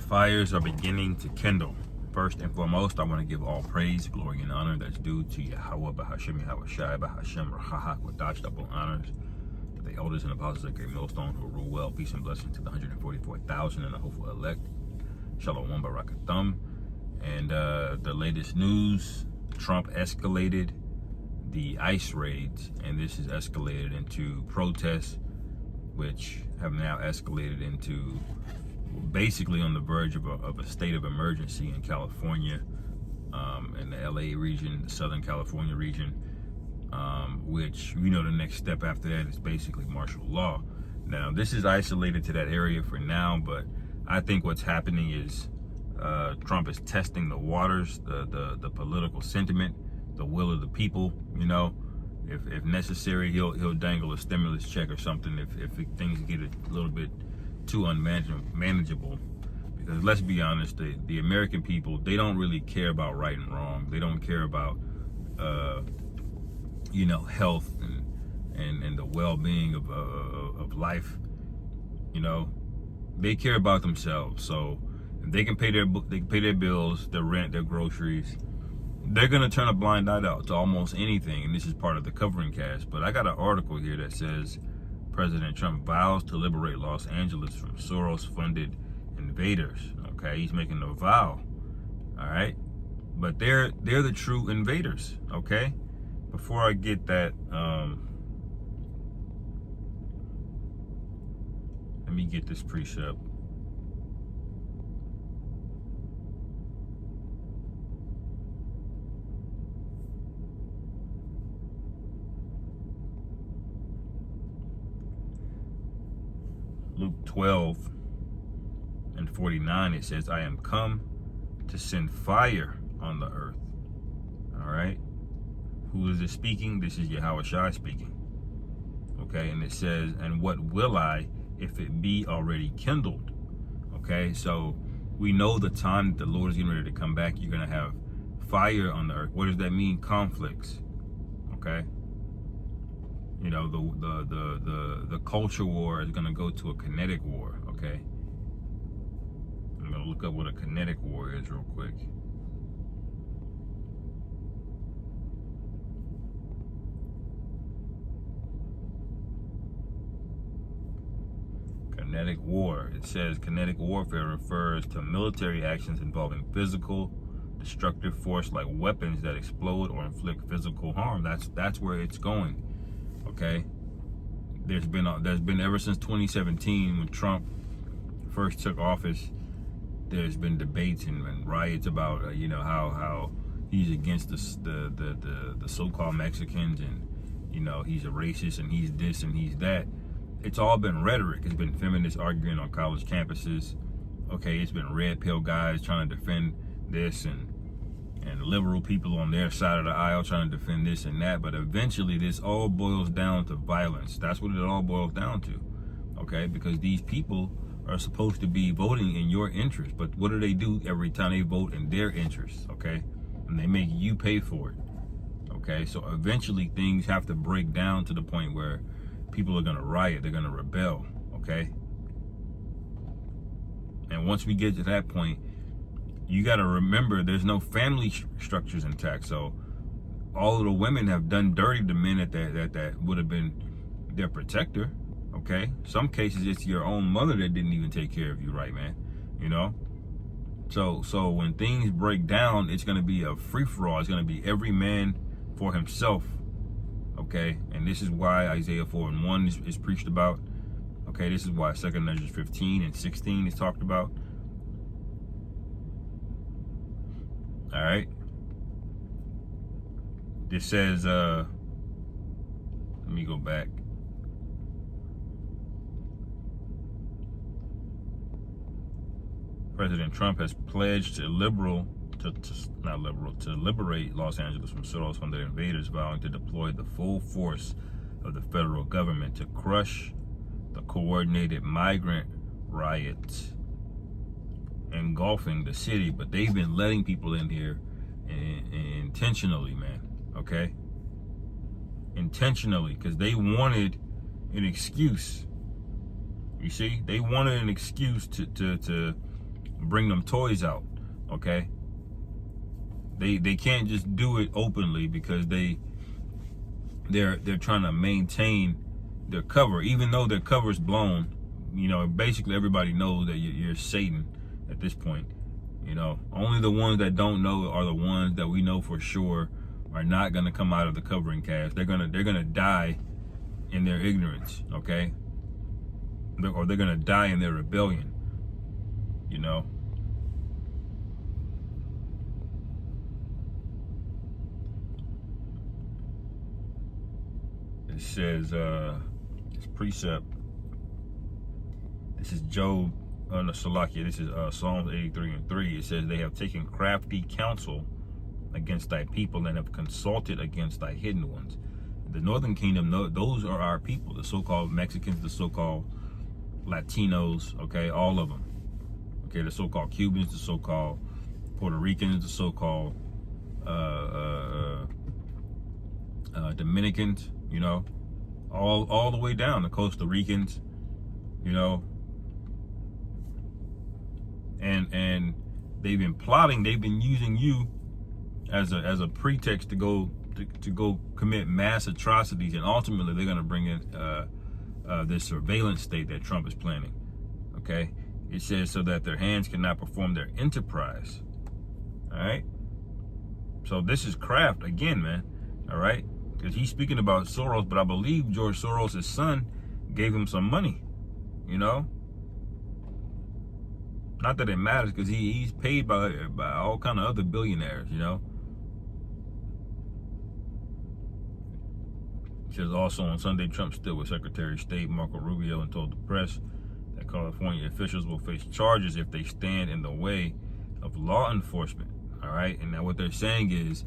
Fires are beginning to kindle. First and foremost, I want to give all praise, glory, and honor that's due to Yahweh, Bahashem, Yahweh Shai, Bahashem, Rahahak, Wadash, double honors to the elders and apostles of Great Millstone who rule well. Peace and blessing to the 144,000 and the hopeful elect. Shalom, Barakathum. And the latest news, Trump escalated the ICE raids, and this has escalated into protests, which have now escalated into basically on the verge of a state of emergency in California, in the LA region, the Southern California region, which, you know, the next step after that is basically martial law. Now, this is isolated to that area for now, but I think what's happening is Trump is testing the waters, the political sentiment, the will of the people. You know, if necessary, he'll dangle a stimulus check or something if things get a little bit too unmanageable. Because let's be honest, the American people, they don't really care about right and wrong. They don't care about you know, health and the well-being of life. You know, they care about themselves. So if they can pay their bills, their rent, their groceries, they're gonna turn a blind eye out to almost anything. And this is part of the covering cast. But I got an article here that says President Trump vows to liberate Los Angeles from Soros-funded invaders. Okay, he's making a vow. All right, but they're the true invaders. Okay, before I get that, let me get this precept. Luke 12:49, it says, I am come to send fire on the earth. All right. Who is it speaking? This is Yahweh Shai speaking. Okay. And it says, and what will I if it be already kindled? Okay. So we know the time that the Lord is getting ready to come back, you're going to have fire on the earth. What does that mean? Conflicts. Okay. You know, the culture war is going to go to a kinetic war, okay? I'm going to look up what a kinetic war is real quick. Kinetic war. It says kinetic warfare refers to military actions involving physical, destructive force like weapons that explode or inflict physical harm. That's where it's going. Okay, there's been ever since 2017 when Trump first took office, there's been debates and riots about you know how he's against the so-called Mexicans, and you know he's a racist and he's this and he's that. It's all been rhetoric. It's been feminists arguing on college campuses. Okay, it's been red pill guys trying to defend this and liberal people on their side of the aisle trying to defend this and that. But eventually this all boils down to violence. That's what it all boils down to. Okay, because these people are supposed to be voting in your interest, but what do they do every time they vote in their interest? Okay, and they make you pay for it. Okay, so eventually things have to break down to the point where people are going to riot, they're going to rebel. Okay, and once we get to that point, you got to remember there's no family structures intact. So all of the women have done dirty to men that would have been their protector. Okay, some cases it's your own mother that didn't even take care of you right, man. You know, so when things break down, it's going to be a free-for-all. It's going to be every man for himself. Okay, and this is why Isaiah 4:1 is preached about. Okay, this is why 2 Measures 15:16 is talked about. All right. This says, let me go back. President Trump has pledged to liberate Los Angeles from Soros-funded invaders, vowing to deploy the full force of the federal government to crush the coordinated migrant riots engulfing the city. But they've been letting people in here intentionally, man. Okay, intentionally, because they wanted an excuse. You see, they wanted an excuse to bring them toys out, okay? They can't just do it openly because they're trying to maintain their cover, even though their cover's blown. You know, basically everybody knows that you're Satan at this point. You know, only the ones that don't know are the ones that we know for sure are not going to come out of the covering cast. They're gonna die in their ignorance, okay? Or they're gonna die in their rebellion. You know. It says, this precept. This is Job. No, Salakia. This is Psalms 83:3. It says, they have taken crafty counsel against thy people and have consulted against thy hidden ones. The northern kingdom, those are our people, the so-called Mexicans, the so-called Latinos, okay, all of them. Okay, the so-called Cubans, the so-called Puerto Ricans, the so-called Dominicans, you know, all the way down, the Costa Ricans, you know. And they've been plotting, they've been using you as a pretext to go commit mass atrocities, and ultimately they're going to bring in this surveillance state that Trump is planning. Okay, it says so that their hands cannot perform their enterprise. All right, so this is craft again, man. All right, because he's speaking about Soros, but I believe George Soros' son gave him some money. You know, not that it matters, because he's paid by all kind of other billionaires. You know. It says also on Sunday, Trump stood with Secretary of State Marco Rubio and told the press that California officials will face charges if they stand in the way of law enforcement. All right, and now what they're saying is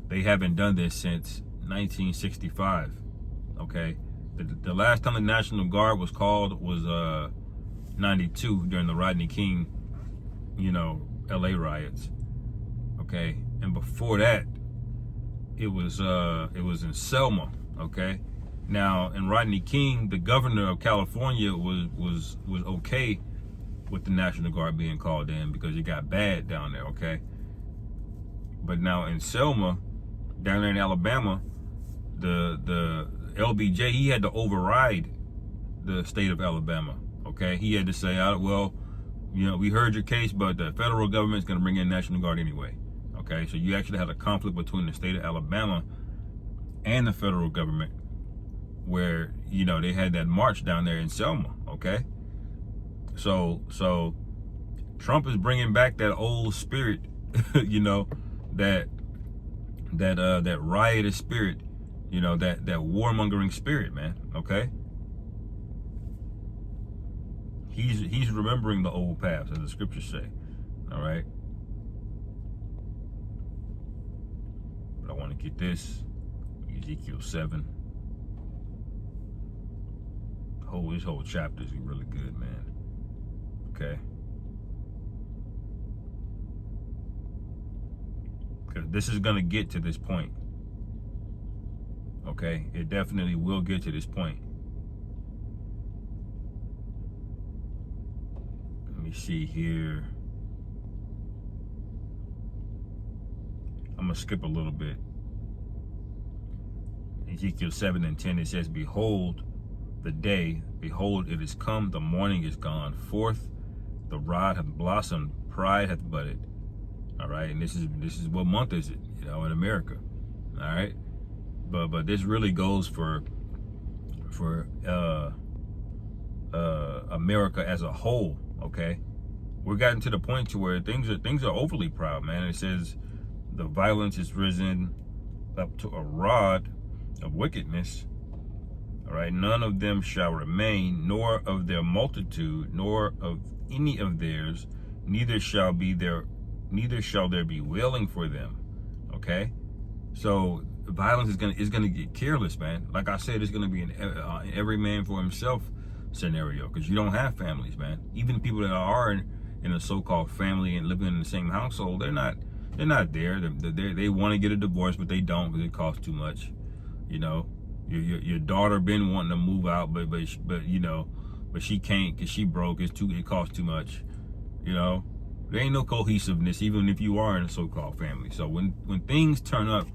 they haven't done this since 1965. Okay, the last time the National Guard was called was 92 during the Rodney King, you know, LA riots. Okay, and before that, it was in Selma. Okay, now in Rodney King, the governor of California was okay with the National Guard being called in because it got bad down there. Okay, but now in Selma, down there in Alabama, the LBJ, he had to override the state of Alabama. Okay, he had to say, well, you know, we heard your case, but the federal government's going to bring in National Guard anyway. Okay, so you actually had a conflict between the state of Alabama and the federal government, where, you know, they had that march down there in Selma. Okay, so Trump is bringing back that old spirit, you know, that riotous spirit, you know, that warmongering spirit, man. Okay, he's remembering the old paths, as the scriptures say. All right, but I want to get this. Ezekiel 7. This whole chapter is really good, man. Okay. Because this is going to get to this point. Okay? It definitely will get to this point. Let me see here. I'm going to skip a little bit. Ezekiel 7:10, it says, behold the day, behold it is come, the morning is gone forth, the rod hath blossomed, pride hath budded. All right, and this is what month is it, you know, in America. All right, but this really goes for America as a whole. Okay, we're gotten to the point to where things are overly proud, man. It says the violence is risen up to a rod of wickedness. All right, none of them shall remain, nor of their multitude, nor of any of theirs, neither shall there be wailing for them. Okay, so violence is gonna get careless, man. Like I said, it's gonna be an every man for himself scenario, because you don't have families, man. Even people that are in a so-called family and living in the same household, they're not there. They want to get a divorce, but they don't because it costs too much. You know, your daughter been wanting to move out, but you know, but she can't because she broke. It costs too much. You know, There ain't no cohesiveness, even if you are in a so-called family. So when things turn up,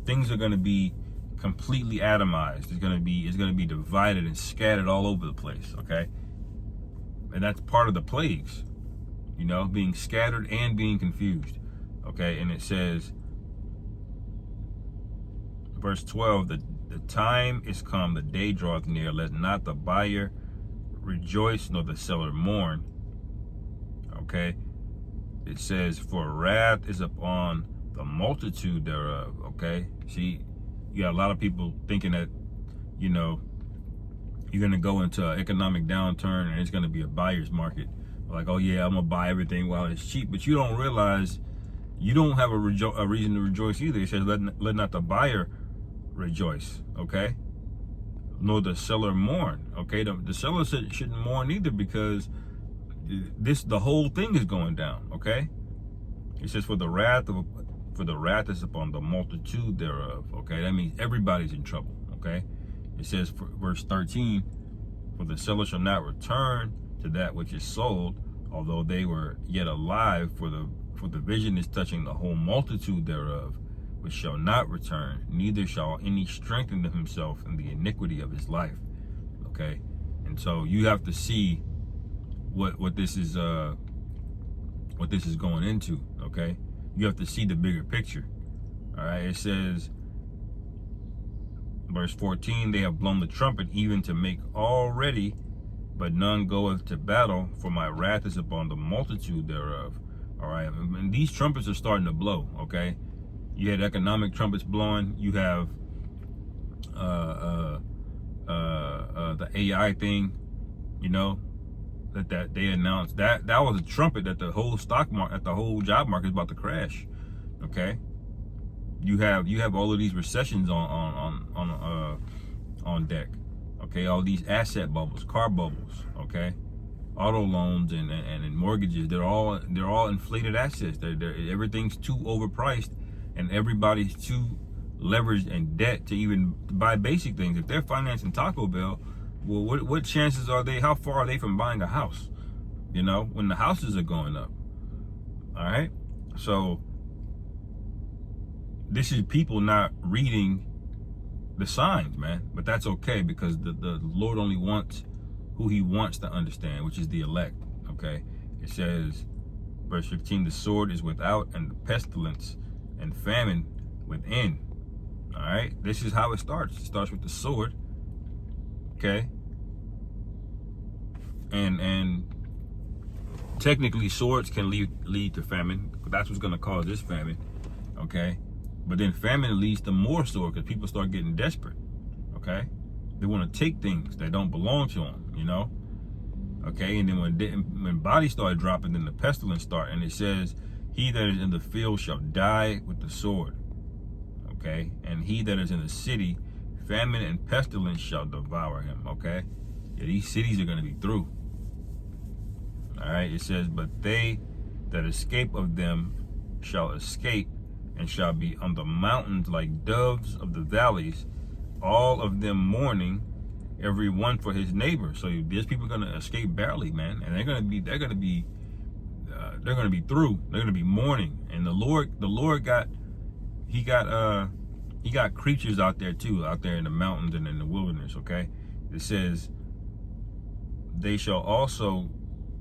things are going to be completely atomized. It's going to be divided and scattered all over the place. Okay, and that's part of the plagues, being scattered and being confused. Okay, and it says, verse 12, the time is come, the day draweth near. Let not the buyer rejoice, nor the seller mourn. Okay, it says, for wrath is upon the multitude thereof. Okay, see, you got a lot of people thinking that, you're going to go into an economic downturn and it's going to be a buyer's market. Like, oh yeah, I'm going to buy everything while it's cheap. But you don't realize you don't have a reason to rejoice either. It says, let not the buyer rejoice, okay? Nor the seller mourn, okay? The seller shouldn't mourn either, because the whole thing is going down, okay? It says, for the wrath is upon the multitude thereof, okay? That means everybody's in trouble, okay? It says, verse 13, for the seller shall not return to that which is sold, although they were yet alive, for the vision is touching the whole multitude thereof, which shall not return, neither shall any strengthen himself in the iniquity of his life. Okay, and so you have to see what this is going into. Okay, you have to see the bigger picture. All right, it says, verse 14, they have blown the trumpet even to make all ready, but none goeth to battle, for my wrath is upon the multitude thereof. All right, and these trumpets are starting to blow. Okay, you had economic trumpets blowing. You have the AI thing, that they announced that was a trumpet that the whole stock market, the whole job market is about to crash. Okay, you have all of these recessions on deck. Okay, all these asset bubbles, car bubbles. Okay, auto loans and mortgages. They're all inflated assets. Everything's too overpriced, and everybody's too leveraged in debt to even buy basic things. If they're financing Taco Bell, well, what chances are they? How far are they from buying a house? When the houses are going up. All right, so this is people not reading the signs, man. But that's okay, because the Lord only wants who he wants to understand, which is the elect. Okay, it says, verse 15, the sword is without, and the pestilence and famine within. All right, this is how it starts. It starts with the sword. Okay, and technically swords can lead to famine. That's what's going to cause this famine. Okay, but then famine leads to more sword, because people start getting desperate. Okay, they want to take things that don't belong to them. Okay, and then when bodies start dropping, then the pestilence start, and it says, he that is in the field shall die with the sword. Okay, and he that is in the city, famine and pestilence shall devour him. Okay, yeah, these cities are going to be through. All right, it says, but they that escape of them shall escape, and shall be on the mountains like doves of the valleys, all of them mourning, every one for his neighbor. So there's people going to escape barely, man, and they're going to be through. They're going to be mourning. And the Lord got creatures out there too, out there in the mountains and in the wilderness. Okay, it says, they shall also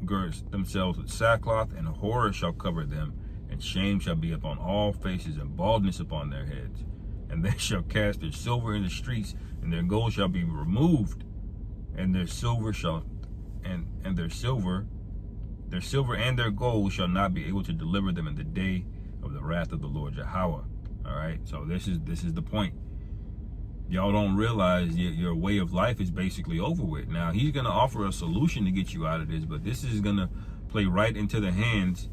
gird themselves with sackcloth, and horror shall cover them, and shame shall be upon all faces, and baldness upon their heads. And they shall cast their silver in the streets, and their gold shall be removed, and their silver and their silver and their gold shall not be able to deliver them in the day of the wrath of the Lord Yahweh. All right, so this is the point. Y'all don't realize your way of life is basically over with. Now, he's going to offer a solution to get you out of this, but this is going to play right into the hands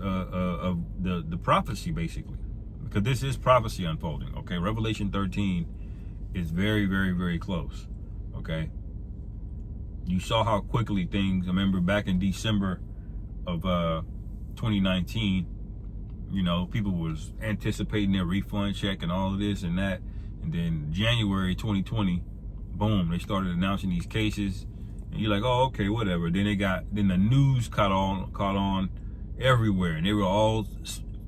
of the prophecy, basically, because this is prophecy unfolding. Okay, Revelation 13 is very, very, very close. Okay, you saw how quickly things. I remember back in December of 2019, people was anticipating their refund check and all of this and that. And then January 2020, boom, they started announcing these cases, and you're like, oh, okay, whatever. Then the news caught on, everywhere, and they were all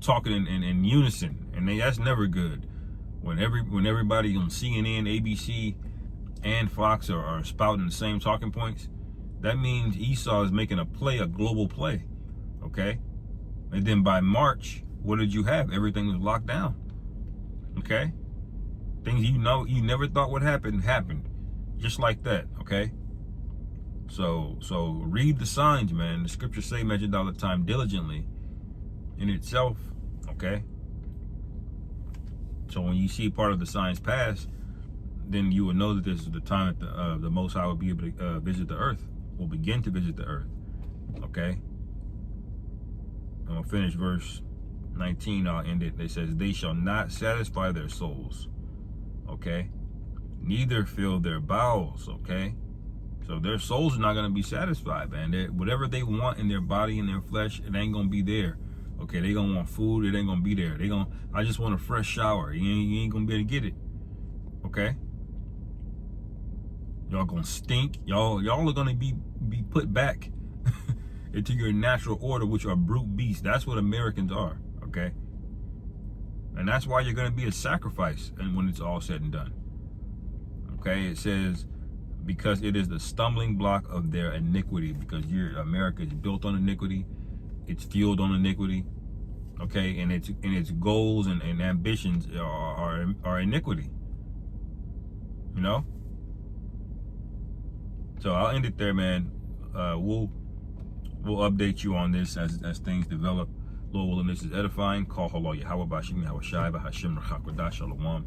talking in unison, and that's never good. When everybody on CNN, ABC, and Fox are spouting the same talking points, that means Esau is making a global play, okay? And then by March, what did you have? Everything was locked down, okay? Things you never thought would happen, happened, just like that, okay? So read the signs, man. The scriptures say, measure all the time diligently in itself, okay? So when you see part of the signs pass, then you will know that this is the time that the Most High will be able to visit the earth, will begin to visit the earth, okay? I'm going to finish verse 19, I'll end it. It says, they shall not satisfy their souls, okay? Neither fill their bowels, okay? So their souls are not going to be satisfied, man. Whatever they want in their body and their flesh, it ain't going to be there. Okay, they going to want food, it ain't going to be there. I just want a fresh shower. You ain't going to be able to get it. Okay? Y'all going to stink. Y'all are going to be put back into your natural order, which are brute beasts. That's what Americans are, okay? And that's why you're going to be a sacrifice and when it's all said and done. Okay, it says, because it is the stumbling block of their iniquity, because America is built on iniquity, it's fueled on iniquity, okay, and its goals and ambitions are iniquity, you know. So I'll end it there, man. We'll update you on this as things develop. Lord willing, this is edifying. Call Halal Yahweh Bashim Yahweh Shai Bahashim Rachak Shalom.